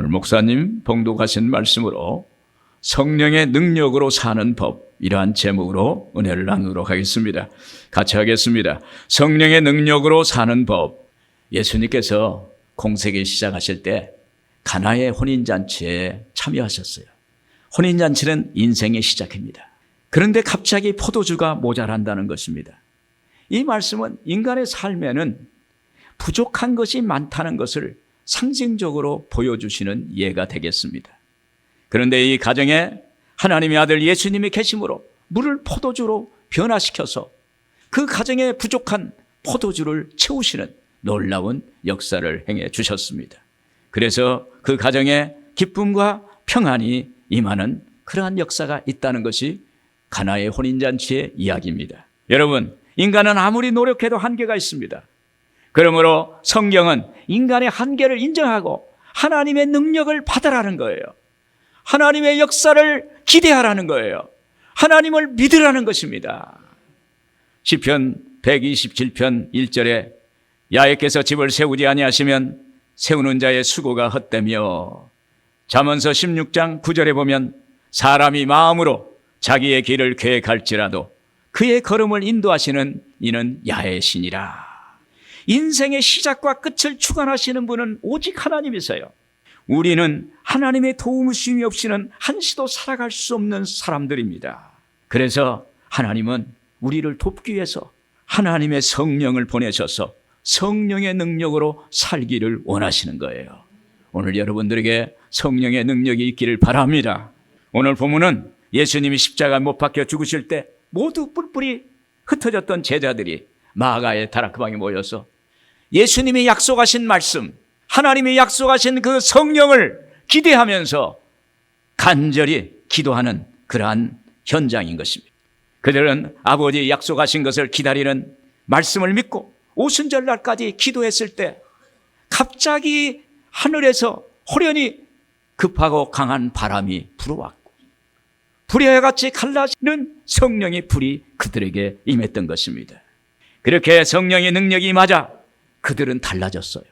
오늘 목사님 봉독하신 말씀으로 성령의 능력으로 사는 법, 이러한 제목으로 은혜를 나누도록 하겠습니다. 같이 하겠습니다. 성령의 능력으로 사는 법. 예수님께서 공생애 시작하실 때 가나의 혼인잔치에 참여하셨어요. 혼인잔치는 인생의 시작입니다. 그런데 갑자기 포도주가 모자란다는 것입니다. 이 말씀은 인간의 삶에는 부족한 것이 많다는 것을 상징적으로 보여주시는 예가 되겠습니다. 그런데 이 가정에 하나님의 아들 예수님이 계심으로 물을 포도주로 변화시켜서 그 가정에 부족한 포도주를 채우시는 놀라운 역사를 행해 주셨습니다. 그래서 그 가정에 기쁨과 평안이 임하는 그러한 역사가 있다는 것이 가나의 혼인잔치의 이야기입니다. 여러분, 인간은 아무리 노력해도 한계가 있습니다. 그러므로 성경은 인간의 한계를 인정하고 하나님의 능력을 받으라는 거예요. 하나님의 역사를 기대하라는 거예요. 하나님을 믿으라는 것입니다. 시편 127편 1절에 야훼께서 집을 세우지 아니하시면 세우는 자의 수고가 헛되며, 잠언서 16장 9절에 보면 사람이 마음으로 자기의 길을 계획할지라도 그의 걸음을 인도하시는 이는 야훼시니라. 인생의 시작과 끝을 주관하시는 분은 오직 하나님이세요. 우리는 하나님의 도우심이 없이는 한시도 살아갈 수 없는 사람들입니다. 그래서 하나님은 우리를 돕기 위해서 하나님의 성령을 보내셔서 성령의 능력으로 살기를 원하시는 거예요. 오늘 여러분들에게 성령의 능력이 있기를 바랍니다. 오늘 본문은 예수님이 십자가에 못 박혀 죽으실 때 모두 뿔뿔이 흩어졌던 제자들이 마가의 다락방에 모여서 예수님이 약속하신 말씀, 하나님이 약속하신 그 성령을 기대하면서 간절히 기도하는 그러한 현장인 것입니다. 그들은 아버지 약속하신 것을 기다리는 말씀을 믿고 오순절날까지 기도했을 때 갑자기 하늘에서 호련히 급하고 강한 바람이 불어왔고 불의와 같이 갈라지는 성령의 불이 그들에게 임했던 것입니다. 그렇게 성령의 능력이 임하자 그들은 달라졌어요.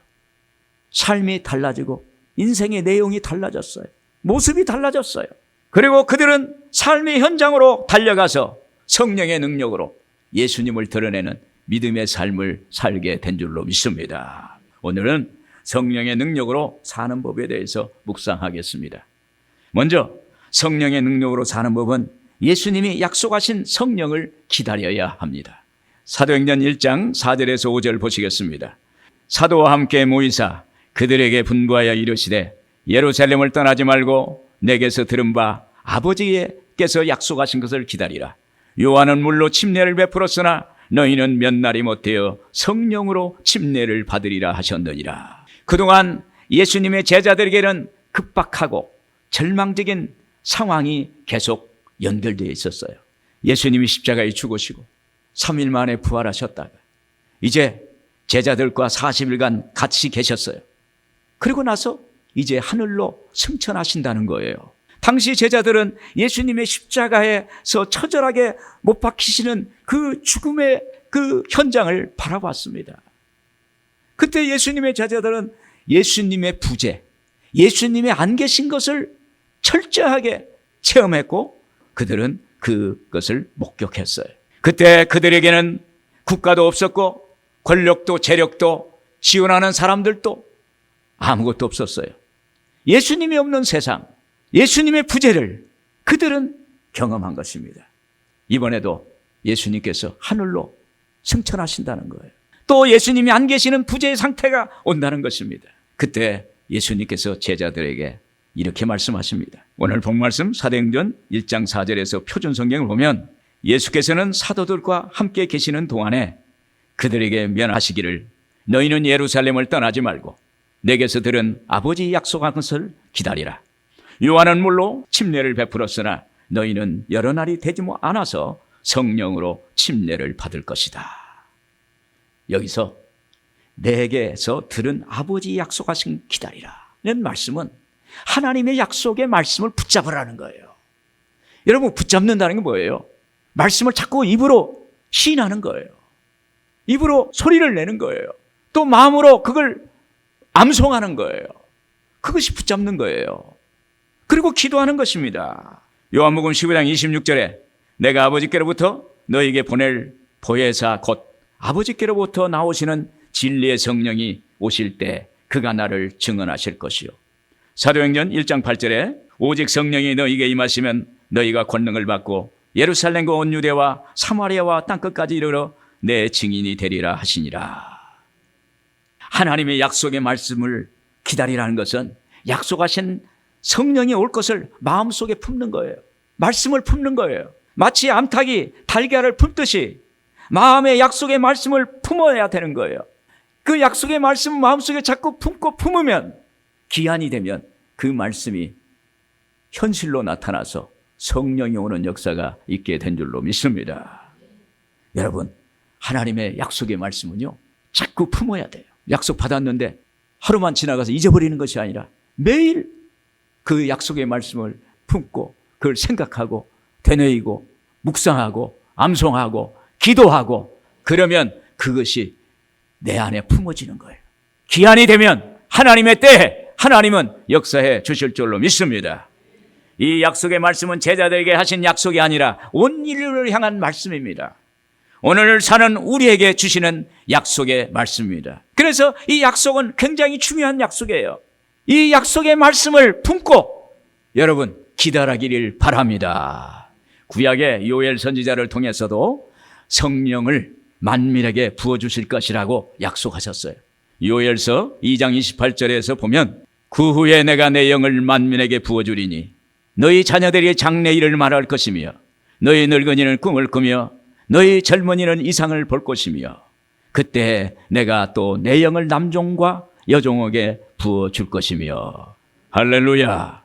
삶이 달라지고 인생의 내용이 달라졌어요. 모습이 달라졌어요. 그리고 그들은 삶의 현장으로 달려가서 성령의 능력으로 예수님을 드러내는 믿음의 삶을 살게 된 줄로 믿습니다. 오늘은 성령의 능력으로 사는 법에 대해서 묵상하겠습니다. 먼저 성령의 능력으로 사는 법은 예수님이 약속하신 성령을 기다려야 합니다. 사도행전 1장 4절에서 5절 보시겠습니다. 사도와 함께 모이사 그들에게 분부하여 이르시되 예루살렘을 떠나지 말고 내게서 들은 바 아버지께서 약속하신 것을 기다리라. 요한은 물로 침례를 베풀었으나 너희는 몇 날이 못되어 성령으로 침례를 받으리라 하셨느니라. 그동안 예수님의 제자들에게는 급박하고 절망적인 상황이 계속 연결되어 있었어요. 예수님이 십자가에 죽으시고 3일 만에 부활하셨다가 이제 제자들과 40일간 같이 계셨어요. 그리고 나서 이제 하늘로 승천하신다는 거예요. 당시 제자들은 예수님의 십자가에서 처절하게 못 박히시는 그 죽음의 그 현장을 바라봤습니다. 그때 예수님의 제자들은 예수님의 부재, 예수님의 안 계신 것을 철저하게 체험했고 그들은 그것을 목격했어요. 그때 그들에게는 국가도 없었고 권력도 재력도 지원하는 사람들도 아무것도 없었어요. 예수님이 없는 세상, 예수님의 부재를 그들은 경험한 것입니다. 이번에도 예수님께서 하늘로 승천하신다는 거예요. 또 예수님이 안 계시는 부재의 상태가 온다는 것입니다. 그때 예수님께서 제자들에게 이렇게 말씀하십니다. 오늘 본 말씀 사도행전 1장 4절에서 표준 성경을 보면 예수께서는 사도들과 함께 계시는 동안에 그들에게 면하시기를 너희는 예루살렘을 떠나지 말고 내게서 들은 아버지 약속한 것을 기다리라. 요한은 물로 침례를 베풀었으나 너희는 여러 날이 되지 않아서 성령으로 침례를 받을 것이다. 여기서 내게서 들은 아버지 약속하신 기다리라는 말씀은 하나님의 약속의 말씀을 붙잡으라는 거예요. 여러분, 붙잡는다는 게 뭐예요? 말씀을 자꾸 입으로 시인하는 거예요. 입으로 소리를 내는 거예요. 또 마음으로 그걸 암송하는 거예요. 그것이 붙잡는 거예요. 그리고 기도하는 것입니다. 요한복음 15장 26절에 내가 아버지께로부터 너에게 보낼 보혜사 곧 아버지께로부터 나오시는 진리의 성령이 오실 때 그가 나를 증언하실 것이요. 사도행전 1장 8절에 오직 성령이 너희에게 임하시면 너희가 권능을 받고 예루살렘과 온 유대와 사마리아와 땅끝까지 이르러 내 증인이 되리라 하시니라. 하나님의 약속의 말씀을 기다리라는 것은 약속하신 성령이 올 것을 마음속에 품는 거예요. 말씀을 품는 거예요. 마치 암탉이 달걀을 품듯이 마음의 약속의 말씀을 품어야 되는 거예요. 그 약속의 말씀을 마음속에 자꾸 품고 품으면 기한이 되면 그 말씀이 현실로 나타나서 성령이 오는 역사가 있게 된 줄로 믿습니다. 여러분, 하나님의 약속의 말씀은요, 자꾸 품어야 돼요. 약속 받았는데 하루만 지나가서 잊어버리는 것이 아니라 매일 그 약속의 말씀을 품고 그걸 생각하고 되뇌이고 묵상하고 암송하고 기도하고 그러면 그것이 내 안에 품어지는 거예요. 기한이 되면 하나님의 때에 하나님은 역사해 주실 줄로 믿습니다. 이 약속의 말씀은 제자들에게 하신 약속이 아니라 온 인류를 향한 말씀입니다. 오늘 사는 우리에게 주시는 약속의 말씀입니다. 그래서 이 약속은 굉장히 중요한 약속이에요. 이 약속의 말씀을 품고 여러분 기다리기를 바랍니다. 구약의 요엘 선지자를 통해서도 성령을 만민에게 부어주실 것이라고 약속하셨어요. 요엘서 2장 28절에서 보면 그 후에 내가 내 영을 만민에게 부어주리니 너희 자녀들이 장래일을 말할 것이며 너희 늙은이는 꿈을 꾸며 너희 젊은이는 이상을 볼 것이며 그때 내가 또 내 영을 남종과 여종에게 부어줄 것이며. 할렐루야.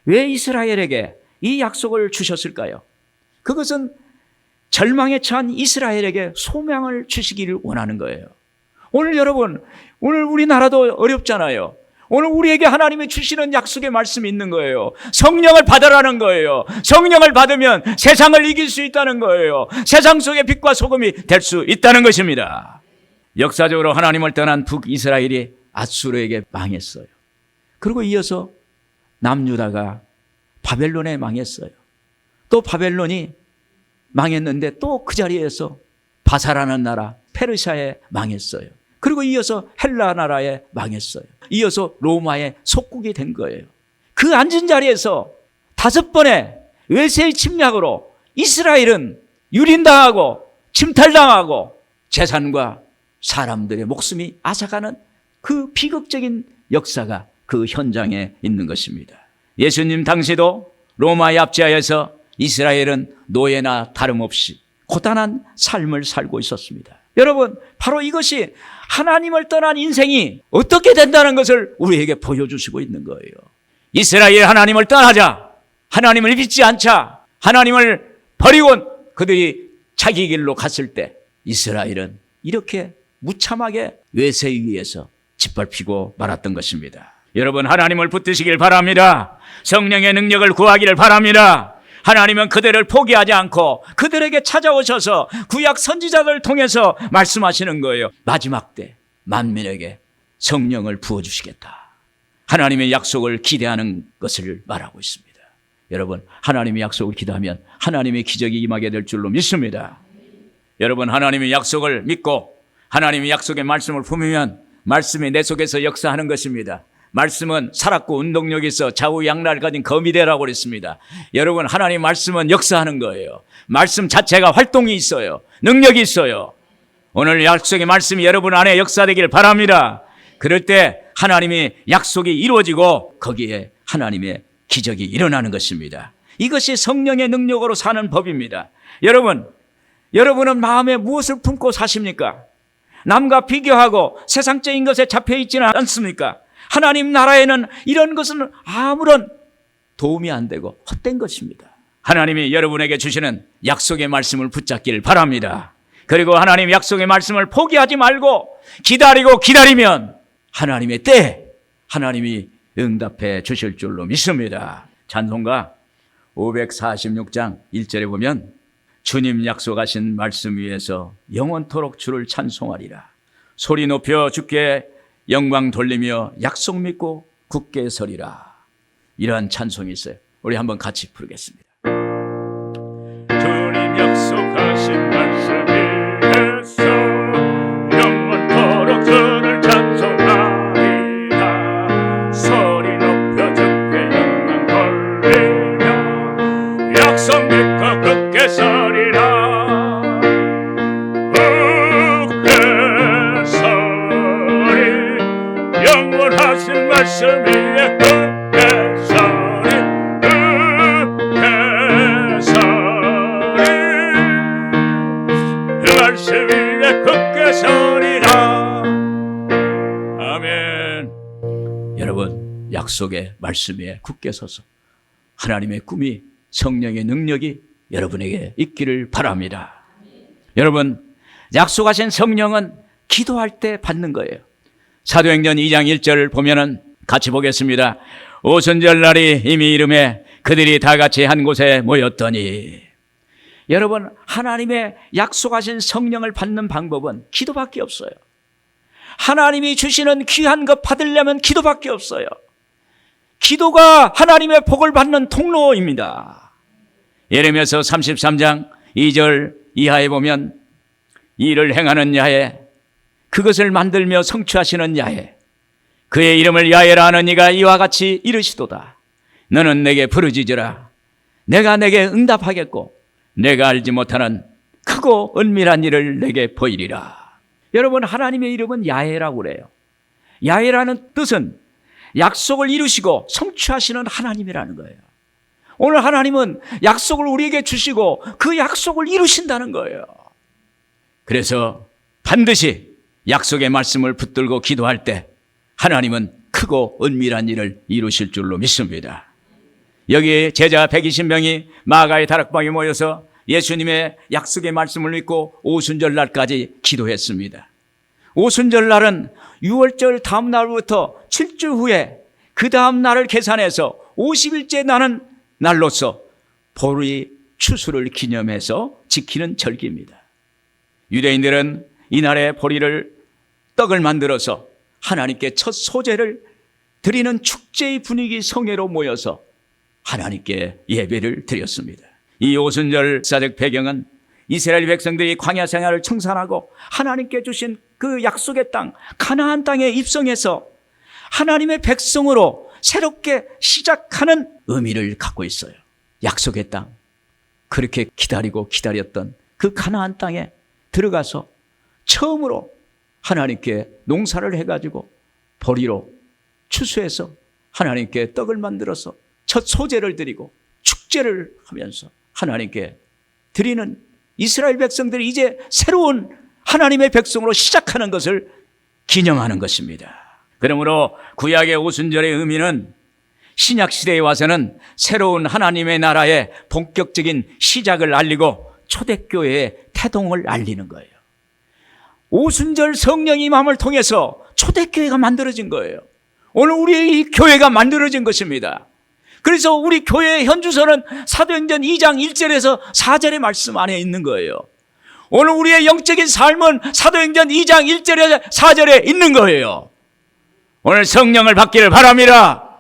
왜 이스라엘에게 이 약속을 주셨을까요? 그것은 절망에 처한 이스라엘에게 소망을 주시기를 원하는 거예요. 오늘 여러분, 오늘 우리나라도 어렵잖아요. 오늘 우리에게 하나님이 주시는 약속의 말씀이 있는 거예요. 성령을 받으라는 거예요. 성령을 받으면 세상을 이길 수 있다는 거예요. 세상 속의 빛과 소금이 될 수 있다는 것입니다. 역사적으로 하나님을 떠난 북이스라엘이 아수르에게 망했어요. 그리고 이어서 남유다가 바벨론에 망했어요. 또 바벨론이 망했는데 또 그 자리에서 바사라는 나라 페르시아에 망했어요. 그리고 이어서 헬라 나라에 망했어요. 이어서 로마의 속국이 된 거예요. 그 앉은 자리에서 5번의 외세의 침략으로 이스라엘은 유린당하고 침탈당하고 재산과 사람들의 목숨이 앗아가는 그 비극적인 역사가 그 현장에 있는 것입니다. 예수님 당시도 로마의 압제하에서 이스라엘은 노예나 다름없이 고단한 삶을 살고 있었습니다. 여러분, 바로 이것이 하나님을 떠난 인생이 어떻게 된다는 것을 우리에게 보여주시고 있는 거예요. 이스라엘 하나님을 떠나자, 하나님을 믿지 않자, 하나님을 버리고 그들이 자기 길로 갔을 때 이스라엘은 이렇게 무참하게 외세에 의해서 짓밟히고 말았던 것입니다. 여러분, 하나님을 붙드시길 바랍니다. 성령의 능력을 구하기를 바랍니다. 하나님은 그들을 포기하지 않고 그들에게 찾아오셔서 구약 선지자들을 통해서 말씀하시는 거예요. 마지막 때 만민에게 성령을 부어주시겠다. 하나님의 약속을 기대하는 것을 말하고 있습니다. 여러분, 하나님의 약속을 기대하면 하나님의 기적이 임하게 될 줄로 믿습니다. 여러분, 하나님의 약속을 믿고 하나님의 약속의 말씀을 품으면 말씀이 내 속에서 역사하는 것입니다. 말씀은 살았고 운동력이 있어 좌우양날을 가진 검이 되라고 그랬습니다. 여러분, 하나님 말씀은 역사하는 거예요. 말씀 자체가 활동이 있어요. 능력이 있어요. 오늘 약속의 말씀이 여러분 안에 역사되길 바랍니다. 그럴 때 하나님의 약속이 이루어지고 거기에 하나님의 기적이 일어나는 것입니다. 이것이 성령의 능력으로 사는 법입니다. 여러분은 마음에 무엇을 품고 사십니까? 남과 비교하고 세상적인 것에 잡혀있지는 않습니까? 하나님 나라에는 이런 것은 아무런 도움이 안 되고 헛된 것입니다. 하나님이 여러분에게 주시는 약속의 말씀을 붙잡기를 바랍니다. 그리고 하나님 약속의 말씀을 포기하지 말고 기다리면 하나님의 때에 하나님이 응답해 주실 줄로 믿습니다. 찬송가 546장 1절에 보면 주님 약속하신 말씀 위에서 영원토록 주를 찬송하리라. 소리 높여 주께 영광 돌리며 약속 믿고 굳게 서리라. 이러한 찬송이 있어요. 우리 한번 같이 부르겠습니다. 주님 약속하신 말씀 위에서 영원토록 주를 찬송하리라. 소리 높여 주께 영광 돌리며 약속 믿고 굳게 서리라. 굳게 서리 영원하신 말씀 위에 굳게 서리 굳게 서리 그 말씀 위에 굳게 서리라. 아멘. 여러분, 약속의 말씀 위에 굳게 서서 하나님의 꿈이, 성령의 능력이 여러분에게 있기를 바랍니다. 여러분, 약속하신 성령은 기도할 때 받는 거예요. 사도행전 2장 1절을 보면은 같이 보겠습니다. 오순절 날이 이미 이름에 그들이 다 같이 한 곳에 모였더니. 여러분, 하나님의 약속하신 성령을 받는 방법은 기도밖에 없어요. 하나님이 주시는 귀한 것 받으려면 기도밖에 없어요. 기도가 하나님의 복을 받는 통로입니다. 예레미야서 33장 2절 이하에 보면 이를 행하는 야훼, 그것을 만들며 성취하시는 야훼, 그의 이름을 야훼라 하는 이가 이와 같이 이르시도다. 너는 내게 부르짖으라. 내가 내게 응답하겠고 내가 알지 못하는 크고 은밀한 일을 내게 보이리라. 여러분, 하나님의 이름은 야훼라고 그래요. 야훼라는 뜻은 약속을 이루시고 성취하시는 하나님이라는 거예요. 오늘 하나님은 약속을 우리에게 주시고 그 약속을 이루신다는 거예요. 그래서 반드시 약속의 말씀을 붙들고 기도할 때 하나님은 크고 은밀한 일을 이루실 줄로 믿습니다. 여기 제자 120명이 마가의 다락방에 모여서 예수님의 약속의 말씀을 믿고 오순절 날까지 기도했습니다. 오순절 날은 6월절 다음 날부터 7주 후에 그 다음 날을 계산해서 50일째 나는 날로서 보리 추수를 기념해서 지키는 절기입니다. 유대인들은 이날에 보리를 떡을 만들어서 하나님께 첫 소제를 드리는 축제의 분위기 성회로 모여서 하나님께 예배를 드렸습니다. 이 오순절 사적 배경은 이스라엘 백성들이 광야 생활을 청산하고 하나님께 주신 그 약속의 땅 가나안 땅에 입성해서 하나님의 백성으로 새롭게 시작하는 의미를 갖고 있어요. 약속의 땅, 그렇게 기다리고 기다렸던 그 가나안 땅에 들어가서 처음으로 하나님께 농사를 해가지고 보리로 추수해서 하나님께 떡을 만들어서 첫 소제를 드리고 축제를 하면서 하나님께 드리는 이스라엘 백성들이 이제 새로운 하나님의 백성으로 시작하는 것을 기념하는 것입니다. 그러므로 구약의 오순절의 의미는 신약시대에 와서는 새로운 하나님의 나라의 본격적인 시작을 알리고 초대교회의 태동을 알리는 거예요. 오순절 성령의 임함을 통해서 초대교회가 만들어진 거예요. 오늘 우리의 이 교회가 만들어진 것입니다. 그래서 우리 교회의 현주소는 사도행전 2장 1절에서 4절의 말씀 안에 있는 거예요. 오늘 우리의 영적인 삶은 사도행전 2장 1절에서 4절에 있는 거예요. 오늘 성령을 받기를 바랍니다.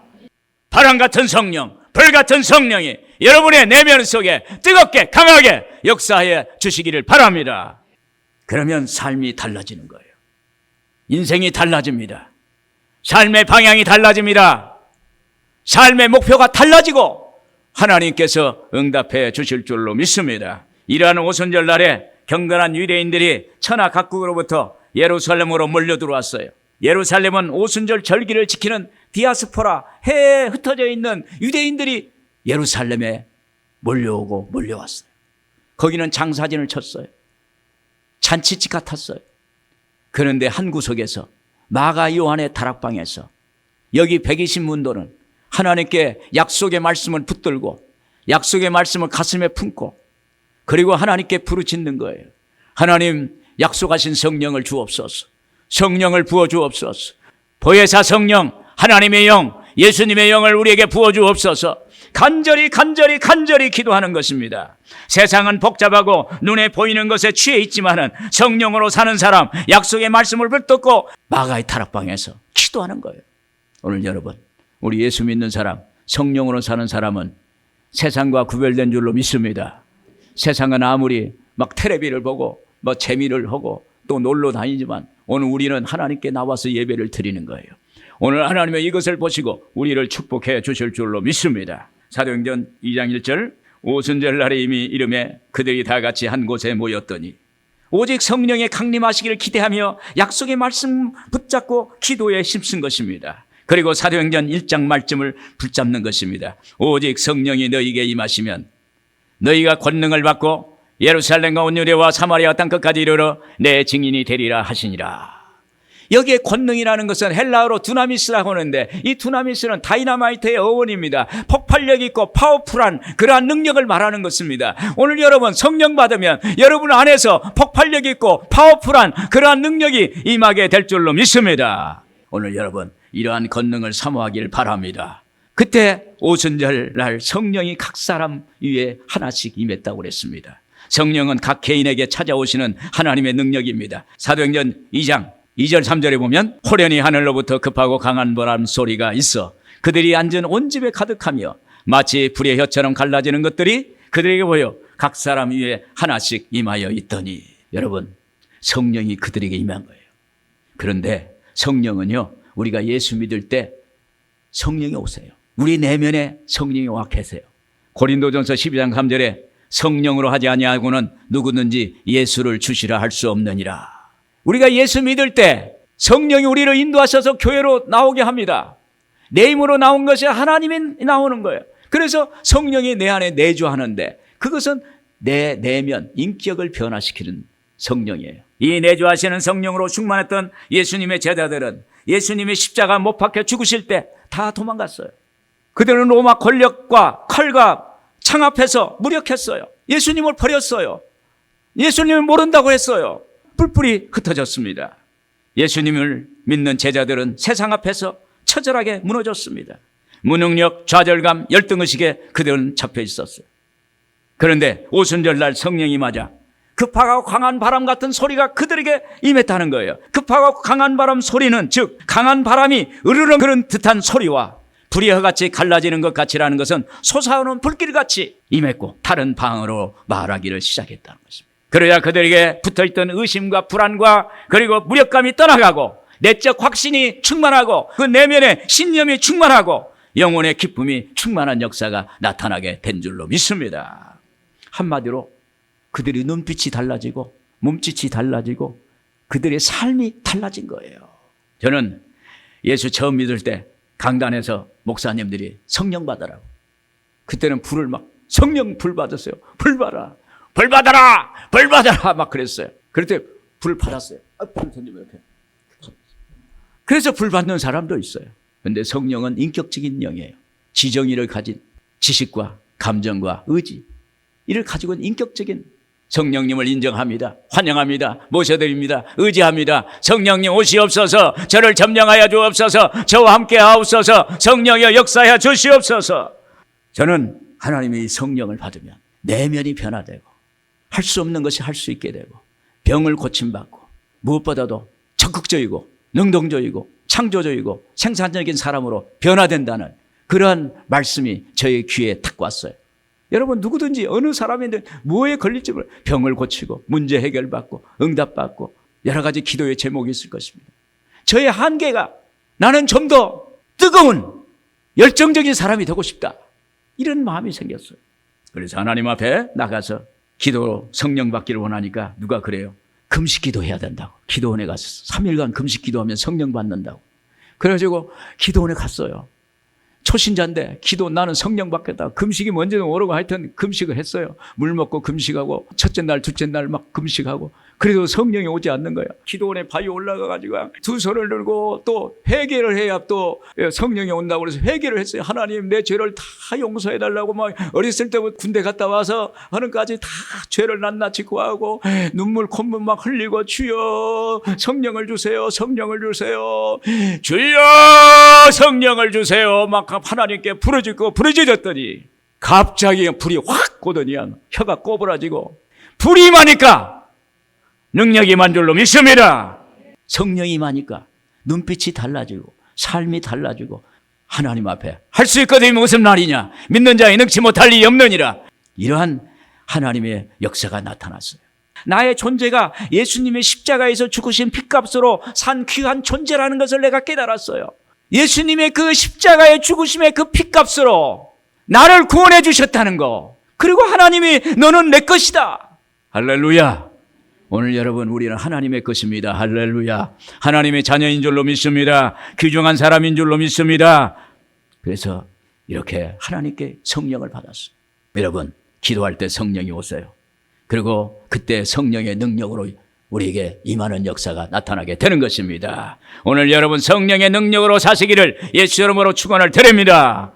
바람 같은 성령, 불 같은 성령이 여러분의 내면 속에 뜨겁게 강하게 역사해 주시기를 바랍니다. 그러면 삶이 달라지는 거예요. 인생이 달라집니다. 삶의 방향이 달라집니다. 삶의 목표가 달라지고 하나님께서 응답해 주실 줄로 믿습니다. 이러한 오순절 날에 경건한 유대인들이 천하 각국으로부터 예루살렘으로 몰려 들어왔어요. 예루살렘은 오순절 절기를 지키는 디아스포라, 해외에 흩어져 있는 유대인들이 예루살렘에 몰려오고 몰려왔어요. 거기는 장사진을 쳤어요. 잔치집 같았어요. 그런데 한 구석에서 마가 요한의 다락방에서 여기 120문도는 하나님께 약속의 말씀을 붙들고 약속의 말씀을 가슴에 품고 그리고 하나님께 부르짖는 거예요. 하나님, 약속하신 성령을 주옵소서. 성령을 부어주옵소서. 보혜사 성령, 하나님의 영, 예수님의 영을 우리에게 부어주옵소서. 간절히 기도하는 것입니다. 세상은 복잡하고 눈에 보이는 것에 취해 있지만은 성령으로 사는 사람, 약속의 말씀을 붙들고 마가의 다락방에서 기도하는 거예요. 오늘 여러분, 우리 예수 믿는 사람, 성령으로 사는 사람은 세상과 구별된 줄로 믿습니다. 세상은 아무리 막 텔레비를 보고 뭐 재미를 하고 또 놀러 다니지만 오늘 우리는 하나님께 나와서 예배를 드리는 거예요. 오늘 하나님의 이것을 보시고 우리를 축복해 주실 줄로 믿습니다. 사도행전 2장 1절, 오순절 날에 이미 이름에 그들이 다 같이 한 곳에 모였더니 오직 성령의 강림하시기를 기대하며 약속의 말씀 붙잡고 기도에 힘쓴 것입니다. 그리고 사도행전 1장 말씀을 붙잡는 것입니다. 오직 성령이 너희에게 임하시면 너희가 권능을 받고 예루살렘과 온 유대와 사마리아 땅 끝까지 이르러 내 증인이 되리라 하시니라. 여기에 권능이라는 것은 헬라어로 두나미스라고 하는데 이 두나미스는 다이나마이트의 어원입니다. 폭발력 있고 파워풀한 그러한 능력을 말하는 것입니다. 오늘 여러분 성령 받으면 여러분 안에서 폭발력 있고 파워풀한 그러한 능력이 임하게 될 줄로 믿습니다. 오늘 여러분 이러한 권능을 사모하길 바랍니다. 그때 오순절 날 성령이 각 사람 위에 하나씩 임했다고 그랬습니다. 성령은 각 개인에게 찾아오시는 하나님의 능력입니다. 사도행전 2장 2절 3절에 보면 호련히 하늘로부터 급하고 강한 바람 소리가 있어 그들이 앉은 온 집에 가득하며 마치 불의 혀처럼 갈라지는 것들이 그들에게 보여 각 사람 위에 하나씩 임하여 있더니, 여러분 성령이 그들에게 임한 거예요. 그런데 성령은요, 우리가 예수 믿을 때 성령이 오세요. 우리 내면에 성령이 와 계세요. 고린도전서 12장 3절에 성령으로 하지 아니하고는 누구든지 예수를 주시라 할 수 없느니라. 우리가 예수 믿을 때 성령이 우리를 인도하셔서 교회로 나오게 합니다. 내 힘으로 나온 것이 하나님이 나오는 거예요. 그래서 성령이 내 안에 내주하는데 그것은 내 내면 인격을 변화시키는 성령이에요. 이 내주하시는 성령으로 충만했던 예수님의 제자들은 예수님이 십자가 못 박혀 죽으실 때 다 도망갔어요. 그들은 로마 권력과 칼과 창 앞에서 무력했어요. 예수님을 버렸어요. 예수님을 모른다고 했어요. 뿔뿔이 흩어졌습니다. 예수님을 믿는 제자들은 세상 앞에서 처절하게 무너졌습니다. 무능력, 좌절감, 열등의식에 그들은 잡혀 있었어요. 그런데 오순절 날 성령이 맞아 급하고 강한 바람 같은 소리가 그들에게 임했다는 거예요. 급하고 강한 바람 소리는 즉 강한 바람이 으르렁 그런 듯한 소리와 불이 혀같이 갈라지는 것 같이라는 것은 솟아오는 불길같이 임했고 다른 방언으로 말하기를 시작했다는 것입니다. 그래야 그들에게 붙어있던 의심과 불안과 그리고 무력감이 떠나가고 내적 확신이 충만하고 그 내면에 신념이 충만하고 영혼의 기쁨이 충만한 역사가 나타나게 된 줄로 믿습니다. 한마디로 그들의 눈빛이 달라지고 몸짓이 달라지고 그들의 삶이 달라진 거예요. 저는 예수 처음 믿을 때 강단에서 목사님들이 성령 받으라고, 그때는 불을 막 성령 불 받았어요. 불 받아, 불 받아라, 불 받아라 막 그랬어요. 그럴 때 불을 받았어요. 불을 던지면 이렇게. 그래서 불 받는 사람도 있어요. 그런데 성령은 인격적인 영이에요. 지정의를 가진 지식과 감정과 의지, 이를 가지고 있는 인격적인 성령님을 인정합니다. 환영합니다. 모셔드립니다. 의지합니다. 성령님 오시옵소서. 저를 점령하여 주옵소서. 저와 함께 하옵소서. 성령여 역사하여 주시옵소서. 저는 하나님의 성령을 받으면 내면이 변화되고 할 수 없는 것이 할 수 있게 되고 병을 고침받고 무엇보다도 적극적이고 능동적이고 창조적이고 생산적인 사람으로 변화된다는 그러한 말씀이 저의 귀에 탁 왔어요. 여러분 누구든지 어느 사람인데 뭐에 걸릴지 몰라요. 병을 고치고 문제 해결받고 응답받고 여러 가지 기도의 제목이 있을 것입니다. 저의 한계가 나는 좀 더 뜨거운 열정적인 사람이 되고 싶다, 이런 마음이 생겼어요. 그래서 하나님 앞에 나가서 기도로 성령 받기를 원하니까 누가 그래요? 금식 기도해야 된다고. 기도원에 갔었어. 3일간 금식 기도하면 성령 받는다고. 그래가지고 기도원에 갔어요. 초신자인데 나는 성령 받겠다. 금식이 뭔지는 모르고 하여튼 금식을 했어요. 물 먹고 금식하고 첫째 날 둘째 날 막 금식하고. 그래도 성령이 오지 않는 거야. 기도원에 바위 올라가가지고 두 손을 들고 또 회개를 해야 또 성령이 온다고 그래서 회개를 했어요. 하나님 내 죄를 다 용서해달라고 막 어렸을 때부터 군대 갔다 와서 하는까지 다 죄를 낱낱이 구하고 눈물 콧물 막 흘리고 주여 성령을 주세요, 성령을 주세요, 주여 성령을 주세요 막 하나님께 부르짖었더니 갑자기 불이 확 고더니 혀가 꼬부라지고 불이 임하니까 능력이 임한 줄로 믿습니다. 성령이 임하니까 눈빛이 달라지고 삶이 달라지고 하나님 앞에 할 수 있거든 무슨 말이냐, 믿는 자에 능치 못할 리 없느니라. 이러한 하나님의 역사가 나타났어요. 나의 존재가 예수님의 십자가에서 죽으신 핏값으로 산 귀한 존재라는 것을 내가 깨달았어요. 예수님의 그 십자가의 죽으심의 그 핏값으로 나를 구원해 주셨다는 거. 그리고 하나님이 너는 내 것이다. 할렐루야. 오늘 여러분, 우리는 하나님의 것입니다. 할렐루야. 하나님의 자녀인 줄로 믿습니다. 귀중한 사람인 줄로 믿습니다. 그래서 이렇게 하나님께 성령을 받았어요. 여러분, 기도할 때 성령이 오세요. 그리고 그때 성령의 능력으로 우리에게 임하는 역사가 나타나게 되는 것입니다. 오늘 여러분 성령의 능력으로 사시기를 예수 이름으로 축원을 드립니다.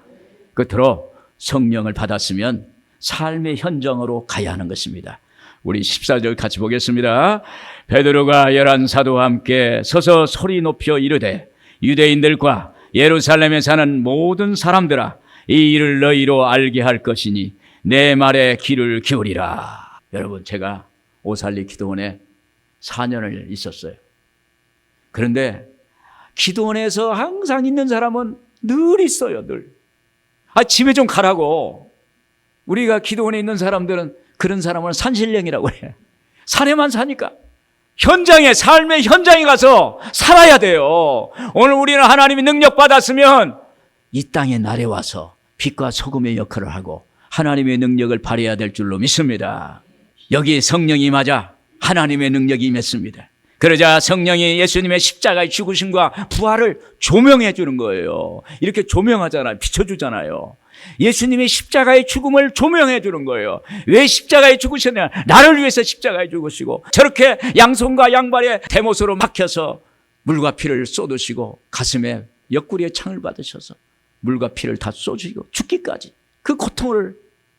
끝으로 성령을 받았으면 삶의 현장으로 가야 하는 것입니다. 우리 14절 같이 보겠습니다. 베드로가 열한 사도와 함께 서서 소리 높여 이르되 유대인들과 예루살렘에 사는 모든 사람들아, 이 일을 너희로 알게 할 것이니 내 말에 귀를 기울이라. 여러분, 제가 오살리 기도원에 4년을 있었어요. 그런데 기도원에서 항상 있는 사람은 늘 있어요. 늘. 집에 좀 가라고. 우리가 기도원에 있는 사람들은 그런 사람은 산신령이라고 해. 산에만 사니까. 현장에, 삶의 현장에 가서 살아야 돼요. 오늘 우리는 하나님이 능력 받았으면 이 땅에 나래와서 빛과 소금의 역할을 하고 하나님의 능력을 발휘해야 될 줄로 믿습니다. 여기 성령이 임하자 하나님의 능력이 임했습니다. 그러자 성령이 예수님의 십자가의 죽으심과 부활을 조명해 주는 거예요. 이렇게 조명하잖아요. 비춰주잖아요. 예수님의 십자가의 죽음을 조명해 주는 거예요. 왜 십자가에 죽으셨냐? 나를 위해서 십자가에 죽으시고, 저렇게 양손과 양발에 대못으로 막혀서 물과 피를 쏟으시고 가슴에 옆구리에 창을 받으셔서 물과 피를 다 쏟으시고 죽기까지 그 고통을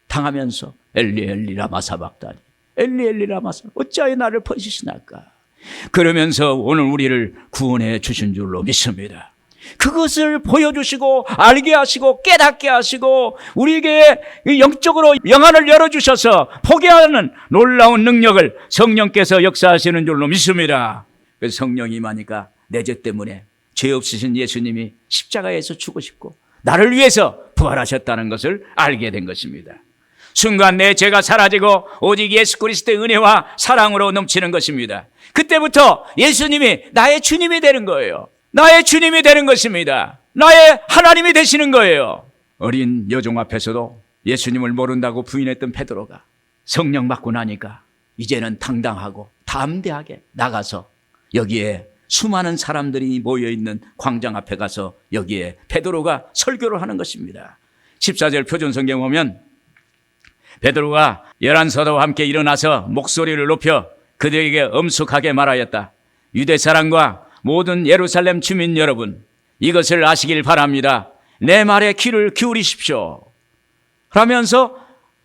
당하면서 엘리 엘리 라마 사박다니, 엘리 엘리 라마 사박다니, 어찌하여 나를 버리시나까? 그러면서 오늘 우리를 구원해 주신 줄로 믿습니다. 그것을 보여주시고 알게 하시고 깨닫게 하시고 우리에게 영적으로 영안을 열어주셔서 포기하는 놀라운 능력을 성령께서 역사하시는 줄로 믿습니다. 그래서 성령이 임하니까 내 죄 때문에 죄 없으신 예수님이 십자가에서 죽으시고 나를 위해서 부활하셨다는 것을 알게 된 것입니다. 순간 내 죄가 사라지고 오직 예수 그리스도의 은혜와 사랑으로 넘치는 것입니다. 그때부터 예수님이 나의 주님이 되는 거예요. 나의 주님이 되는 것입니다. 나의 하나님이 되시는 거예요. 어린 여종 앞에서도 예수님을 모른다고 부인했던 베드로가 성령 받고 나니까 이제는 당당하고 담대하게 나가서 여기에 수많은 사람들이 모여있는 광장 앞에 가서 여기에 베드로가 설교를 하는 것입니다. 14절 표준성경 보면 베드로가 열한 사도와 함께 일어나서 목소리를 높여 그들에게 엄숙하게 말하였다. 유대 사람과 모든 예루살렘 주민 여러분, 이것을 아시길 바랍니다. 내 말에 귀를 기울이십시오. 하면서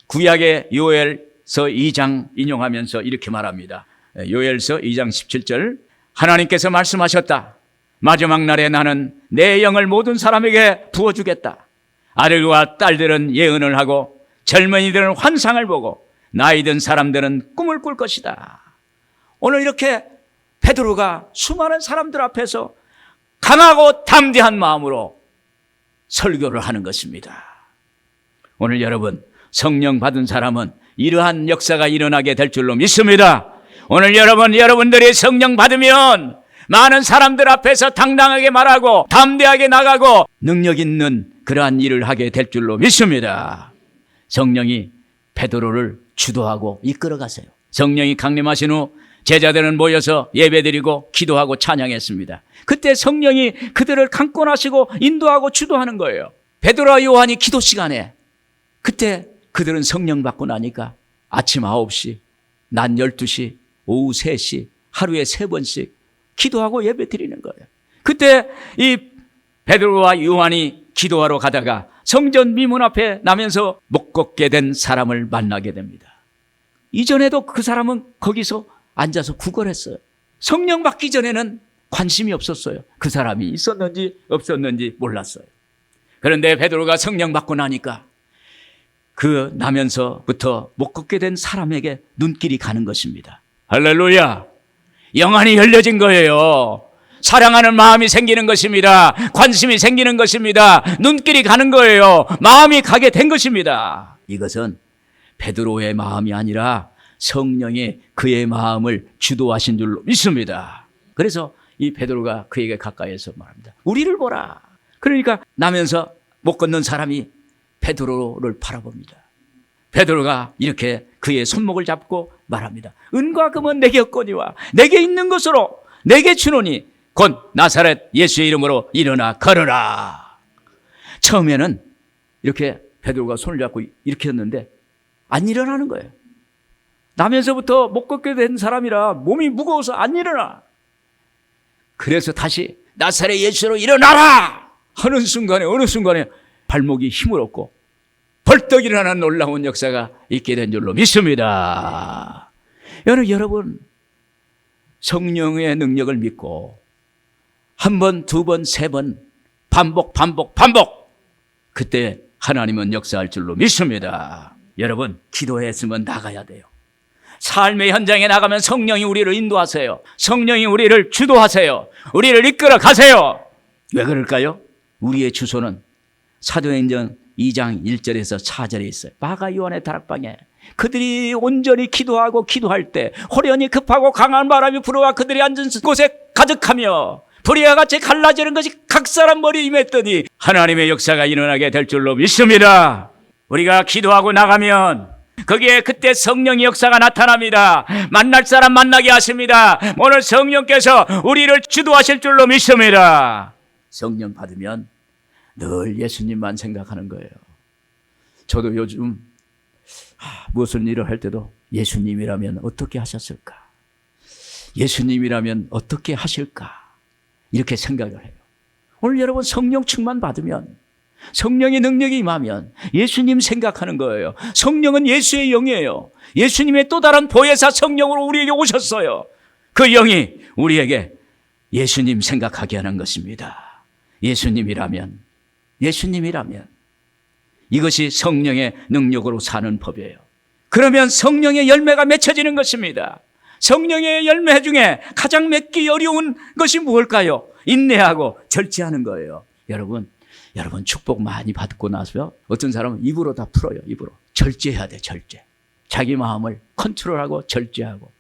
구약의 요엘서 2장 인용하면서 이렇게 말합니다. 요엘서 2장 17절, 하나님께서 말씀하셨다. 마지막 날에 나는 내 영을 모든 사람에게 부어주겠다. 아들과 딸들은 예언을 하고 젊은이들은 환상을 보고 나이 든 사람들은 꿈을 꿀 것이다. 오늘 이렇게 베드로가 수많은 사람들 앞에서 강하고 담대한 마음으로 설교를 하는 것입니다. 오늘 여러분 성령 받은 사람은 이러한 역사가 일어나게 될 줄로 믿습니다. 오늘 여러분들이 성령 받으면 많은 사람들 앞에서 당당하게 말하고 담대하게 나가고 능력 있는 그러한 일을 하게 될 줄로 믿습니다. 성령이 베드로를 주도하고 이끌어가세요. 성령이 강림하신 후 제자들은 모여서 예배드리고 기도하고 찬양했습니다. 그때 성령이 그들을 강권하시고 인도하고 주도하는 거예요. 베드로와 요한이 기도 시간에 그때 그들은 성령 받고 나니까 아침 9시, 낮 12시, 오후 3시 하루에 3번씩 기도하고 예배드리는 거예요. 그때 이 베드로와 요한이 기도하러 가다가 성전 미문 앞에 나면서 못 걷게 된 사람을 만나게 됩니다. 이전에도 그 사람은 거기서 앉아서 구걸했어요. 성령 받기 전에는 관심이 없었어요. 그 사람이 있었는지 없었는지 몰랐어요. 그런데 베드로가 성령 받고 나니까 그 나면서부터 못 걷게 된 사람에게 눈길이 가는 것입니다. 할렐루야! 영안이 열려진 거예요. 사랑하는 마음이 생기는 것입니다. 관심이 생기는 것입니다. 눈길이 가는 거예요. 마음이 가게 된 것입니다. 이것은 베드로의 마음이 아니라 성령이 그의 마음을 주도하신 줄로 믿습니다. 그래서 이 베드로가 그에게 가까이에서 말합니다. 우리를 보라. 그러니까 나면서 못 걷는 사람이 베드로를 바라봅니다. 베드로가 이렇게 그의 손목을 잡고 말합니다. 은과 금은 내게 없거니와 내게 있는 것으로 내게 주노니 곧 나사렛 예수의 이름으로 일어나 걸어라. 처음에는 이렇게 베드로가 손을 잡고 이렇게 했는데 안 일어나는 거예요. 나면서부터 못 걷게 된 사람이라 몸이 무거워서 안 일어나. 그래서 다시 나사렛 예수로 일어나라 하는 순간에 어느 순간에 발목이 힘을 얻고 벌떡 일어나는 놀라운 역사가 있게 된 줄로 믿습니다. 여러분 성령의 능력을 믿고 한 번, 두 번, 세 번 반복 그때 하나님은 역사할 줄로 믿습니다. 여러분 기도했으면 나가야 돼요. 삶의 현장에 나가면 성령이 우리를 인도하세요. 성령이 우리를 주도하세요. 우리를 이끌어 가세요. 왜 그럴까요? 우리의 주소는 사도행전 2장 1절에서 4절에 있어요. 바가 요한의 다락방에 그들이 온전히 기도할 때 호련히 급하고 강한 바람이 불어와 그들이 앉은 곳에 가득하며 불이와 같이 갈라지는 것이 각 사람 머리에 임했더니 하나님의 역사가 일어나게 될 줄로 믿습니다. 우리가 기도하고 나가면 거기에 그때 성령의 역사가 나타납니다. 만날 사람 만나게 하십니다. 오늘 성령께서 우리를 주도하실 줄로 믿습니다. 성령 받으면 늘 예수님만 생각하는 거예요. 저도 요즘 무슨 일을 할 때도 예수님이라면 어떻게 하셨을까? 예수님이라면 어떻게 하실까? 이렇게 생각을 해요. 오늘 여러분 성령 충만 받으면 성령의 능력이 임하면 예수님 생각하는 거예요. 성령은 예수의 영이에요. 예수님의 또 다른 보혜사 성령으로 우리에게 오셨어요. 그 영이 우리에게 예수님 생각하게 하는 것입니다. 예수님이라면 이것이 성령의 능력으로 사는 법이에요. 그러면 성령의 열매가 맺혀지는 것입니다. 성령의 열매 중에 가장 맺기 어려운 것이 무엇일까요? 인내하고 절제하는 거예요. 여러분 축복 많이 받고 나서 어떤 사람은 입으로 다 풀어요. 입으로. 절제해야 돼. 절제. 자기 마음을 컨트롤하고 절제하고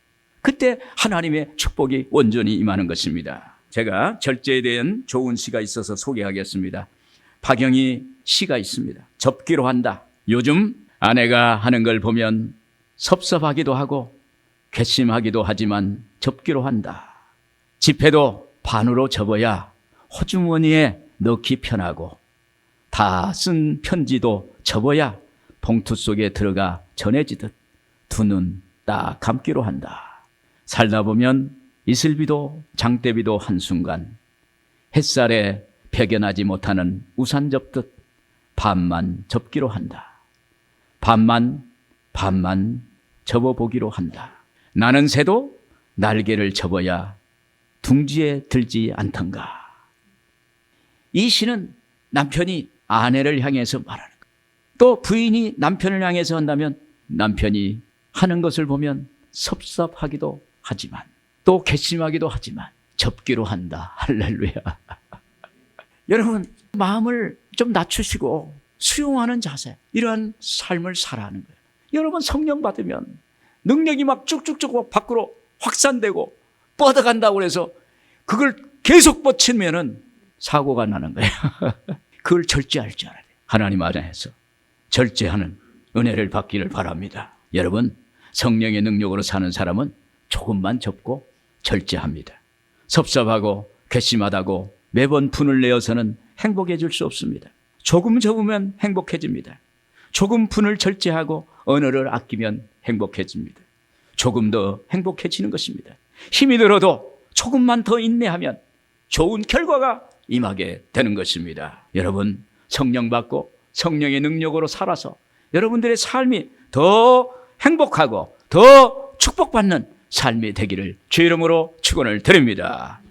그때 하나님의 축복이 온전히 임하는 것입니다. 제가 절제에 대한 좋은 시가 있어서 소개하겠습니다. 박영희 시가 있습니다. 접기로 한다. 요즘 아내가 하는 걸 보면 섭섭하기도 하고 괘씸하기도 하지만 접기로 한다. 지폐도 반으로 접어야 호주머니에 넣기 편하고 다 쓴 편지도 접어야 봉투 속에 들어가 전해지듯 두 눈 딱 감기로 한다. 살다 보면 이슬비도 장대비도 한순간 햇살에 배겨나지 못하는 우산 접듯 반만 접기로 한다. 반만 접어보기로 한다. 나는 새도 날개를 접어야 둥지에 들지 않던가. 이 시는 남편이 아내를 향해서 말하는 거예요. 또 부인이 남편을 향해서 한다면 남편이 하는 것을 보면 섭섭하기도 하지만 또 괘씸하기도 하지만 접기로 한다. 할렐루야. 여러분 마음을 좀 낮추시고 수용하는 자세, 이러한 삶을 살아가는 거예요. 여러분 성령 받으면 능력이 막 쭉쭉쭉 밖으로 확산되고 뻗어간다고 해서 그걸 계속 뻗치면은 사고가 나는 거예요. 그걸 절제할 줄 알아야 돼요. 하나님 안에서 절제하는 은혜를 받기를 바랍니다. 여러분 성령의 능력으로 사는 사람은 조금만 접고 절제합니다. 섭섭하고 괘씸하다고 매번 분을 내어서는 행복해질 수 없습니다. 조금 접으면 행복해집니다. 조금 분을 절제하고 언어를 아끼면 행복해집니다. 조금 더 행복해지는 것입니다. 힘이 들어도 조금만 더 인내하면 좋은 결과가 임하게 되는 것입니다. 여러분 성령 받고 성령의 능력으로 살아서 여러분들의 삶이 더 행복하고 더 축복받는 삶이 되기를 주의 이름으로 축원을 드립니다.